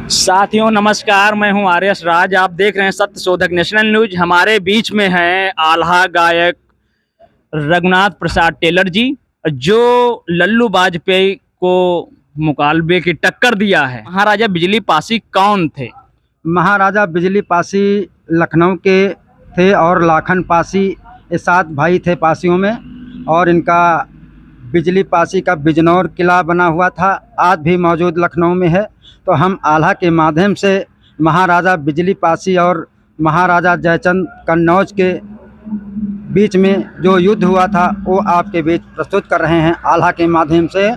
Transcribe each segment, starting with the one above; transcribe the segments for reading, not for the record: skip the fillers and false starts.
साथियों नमस्कार, मैं हूं आर्यस राज। आप देख रहे हैं सत्य शोधक नेशनल न्यूज। हमारे बीच में हैं आल्हा गायक रघुनाथ प्रसाद टेलर जी, जो लल्लू बाजपेयी को मुकालबे की टक्कर दिया है। महाराजा बिजली पासी कौन थे? महाराजा बिजली पासी लखनऊ के थे और लाखन पासी, ये 7 भाई थे पासियों में। और इनका बिजली पासी का बिजनौर किला बना हुआ था, आज भी मौजूद लखनऊ में है। तो हम आल्हा के माध्यम से महाराजा बिजली पासी और महाराजा जयचंद कन्नौज के बीच में जो युद्ध हुआ था वो आपके बीच प्रस्तुत कर रहे हैं आल्हा के माध्यम से।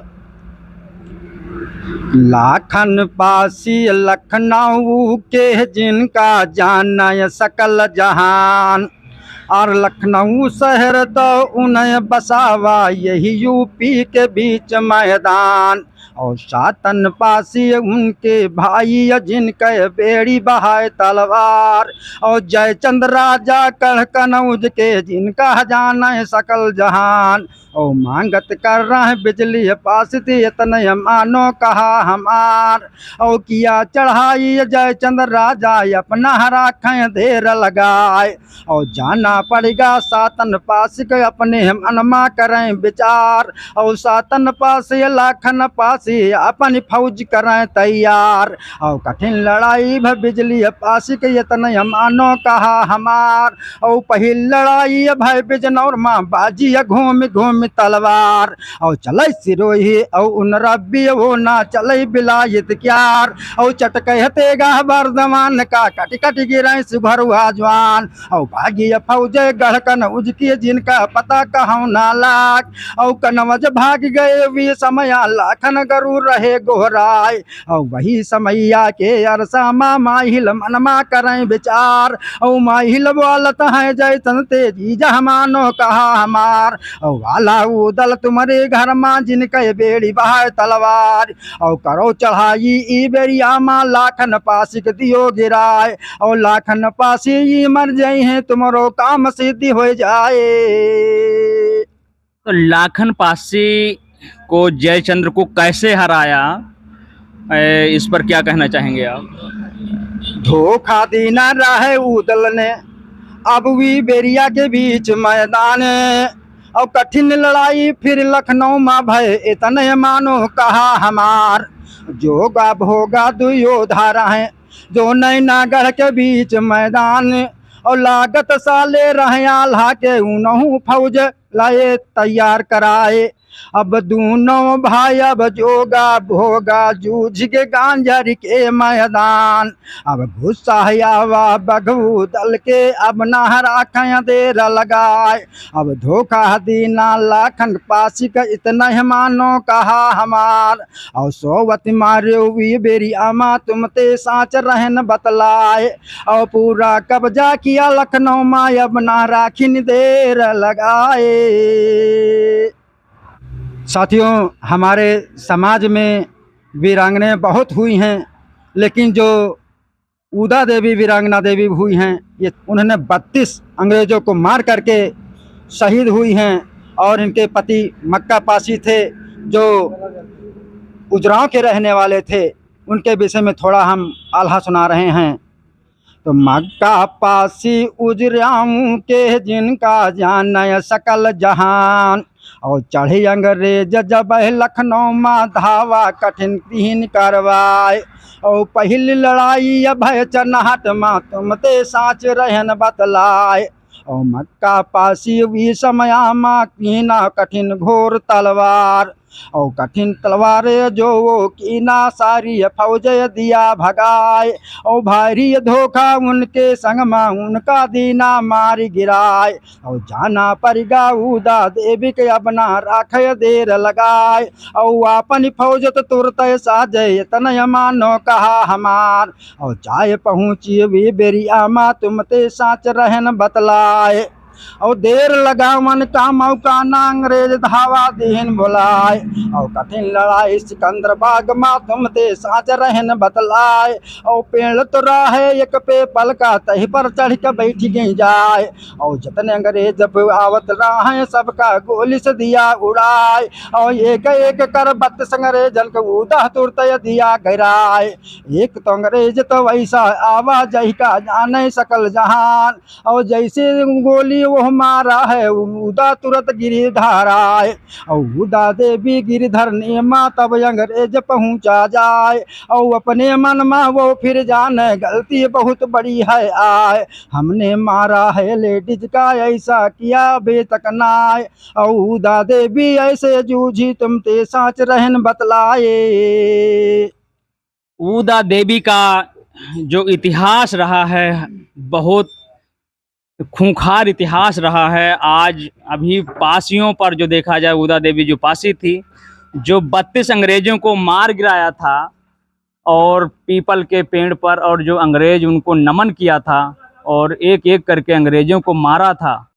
लाखन पासी लखनऊ के जिनका जाना सकल जहान, और लखनऊ शहर तो उन्हें बसावा यही यूपी के बीच मैदान। और सातन पासी उनके भाई जिनके बेड़ी बहाए तलवार, और जयचंद राजा कनौज के जिनका जाना सकल जहान। और मांगत कर रहे बिजली पास थी इतने मानो कहा हमार। और किया चढ़ाई जयचंद राजा अपना राखें देर लगाए। और जाना पड़ेगा सातन पास के अपने मनमा करें विचार। और सातन पास लाखन पास अपनी फौज करें तैयार। और कठिन लड़ाई बिजली पास के इतने मानो कहा हमार। और पहली लड़ाई भय बिजनौर माँ बाजी घूम घूम तलवार। और चले सिरोही और उन रब्बी वो ना चले बिलायत क्यार। और चटकहते गा बर्दमान का कट कट गिरे सुभरुआ जवान। और भागी फौज गढ़कन उजकी जिनका पता कहूँ ना लाख। और कनवज भाग गए वी समया लाखन गरुर रहे गोहराय। और वही समैया के अरसा माहिल मनमा करें विचार। और माहिल बोलत है जयचंद तेजी जहमानो कहा हमार। और वाला दल तुम्हारे घर माँ जिनके बेड़ी बहाए तलवार। और करो चढ़ाई ई बेरिया माँ लाखन पासी दियो गिराए। और लाखन पासी ई मर जाए हैं तुम्हारो काम सिद्धि हो जाए। तो लाखन पासी को जयचंद्र को कैसे हराया, इस पर क्या कहना चाहेंगे आप? धोखा देना रहे उदल ने अब वी बेरिया के बीच मैदान। और कठिन लड़ाई फिर लखनऊ में भय इतने मानो कहा हमार। जो गा भोगा दुयोधा रहे जो नैनागढ़ के बीच मैदान। और लागत साले रहे आल्हा के उनहु फौज लाए तैयार कराए। अब दोनों भाई अब जोगा भोगा जूझ के गांजर के मैदान। अब गुस्सा आवा बघू दल के अब नहरा खया देर लगाए। अब धोखा दीना लाखन पासी का इतना ही मानो कहा हमार। और सोवत मारे हुई बेरी अमा तुम ते साच रहन बतलाए। और पूरा कब्जा किया लखनऊ में अब ना राखिन देर लगाए। साथियों, हमारे समाज में वीरांगनाएं बहुत हुई हैं, लेकिन जो उदा देवी वीरांगना देवी हुई हैं ये उन्होंने 32 अंग्रेज़ों को मार करके शहीद हुई हैं। और इनके पति मक्का पासी थे जो उजराव के रहने वाले थे, उनके विषय में थोड़ा हम आल्हा सुना रहे हैं। तो मक्का पासी उजराऊ के जिनका जान सकल जहान। और चढ़ी अंग्रेज जब लखनऊ में धावा कठिन तीन करवाए। और पहली लड़ाई भय चनाहट माँ तुम ते साच रहन बतलाए। और मक्का पासी भी समया माँ कीना कठिन घोर तलवार। और कठिन तलवारे जो वो कीना सारी फौज दिया भगाए। और भारी धोखा उनके संग में उनका दीना मारी गिराए। और जाना पड़ेगा उदा देवी के अपना राखे देर लगाए। और अपन फौज तो तुरत साजे तनय मानो कहा हमार। और चाहे पहुँची भी बेरिया माँ तुम ते साच रहन बतलाए। और देर लगा मन का मौका ना अंग्रेज धावा दीन बुलाए। और कठिन लड़ाई सिकंदर बाग मा तुम ते साच रहन बतलाए। और पेड़ तो रहे एक पे पल का तही पर चढ़ के बैठ गई जाए। और जितने अंग्रेज जब आवत रहे सबका गोली से दिया उड़ाए। और एक एक कर 32 अंग्रेजन को उदा तुरत दिया गिराए। एक तो अंग्रेज तो वैसा आवाजाही का जाने सकल जहान। और जैसे गोली वो मारा है उदा तुरंत गिरधर आए। और उदा देवी गिरधर नेमा तब अंग्रेज पहुंचा जाए। और अपने मन में वो फिर जाने गलती बहुत बड़ी है आए। हमने मारा है लेडीज का ऐसा किया बेतक नाय। और उदा देवी ऐसे जूझी तुम ते साच रहन बतलाए। उदा देवी का जो इतिहास रहा है बहुत खूंखार इतिहास रहा है। आज अभी पासियों पर जो देखा जाए, उदा देवी जो पासी थी, जो 32 अंग्रेजों को मार गिराया था और पीपल के पेड़ पर, और जो अंग्रेज उनको नमन किया था और एक एक करके अंग्रेजों को मारा था।